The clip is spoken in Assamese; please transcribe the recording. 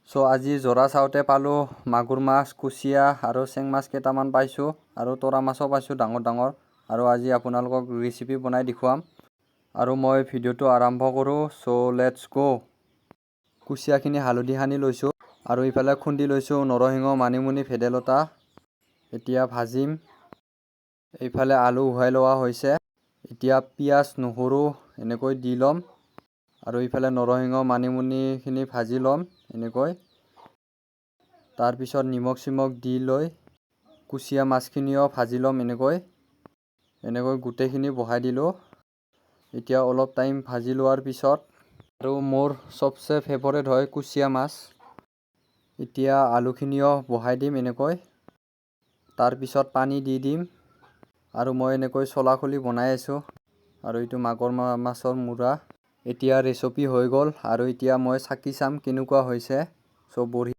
চ' আজি জৰা চাওঁতে পালোঁ মাগুৰ মাছ, কুচিয়া আৰু চেং মাছ কেইটামান পাইছোঁ আৰু তৰা মাছো পাইছোঁ ডাঙৰ ডাঙৰ। আৰু আজি আপোনালোকক ৰেচিপি বনাই দেখুৱাম আৰু মই ভিডিঅ'টো আৰম্ভ কৰোঁ। চ' লেটছ গো। কুচিয়াখিনি হালধি সানি লৈছোঁ আৰু ইফালে খুন্দি লৈছোঁ নৰসিংহ, মানিমুনি, ভেদাইলতা। এতিয়া ভাজিম। এইফালে আলু উহাই লোৱা হৈছে। এতিয়া পিঁয়াজ, নহৰু এনেকৈ দি ল'ম আৰু ইফালে নৰসিংহ, মানিমুনিখিনি ভাজি ল'ম এনেকৈ। তাৰপিছত নিমখ চিমখ দি লৈ কুচিয়া মাছখিনিও ভাজি ল'ম এনেকৈ গোটেইখিনি বহাই দিলোঁ। এতিয়া অলপ টাইম ভাজি লোৱাৰ পিছত আৰু মোৰ চবচে ফেভৰেট হয় কুচিয়া মাছ। এতিয়া আলুখিনিও বহাই দিম এনেকৈ। তাৰপিছত পানী দি দিম আৰু মই এনেকৈ চলা খুলি বনাই আছোঁ আৰু এইটো মাগুৰ মাছৰ মূৰা। এতিয়া ৰেচিপি হৈ গ'ল আৰু এতিয়া মই চাকি চাম কেনেকুৱা হৈছে। চ' বঢ়িয়া।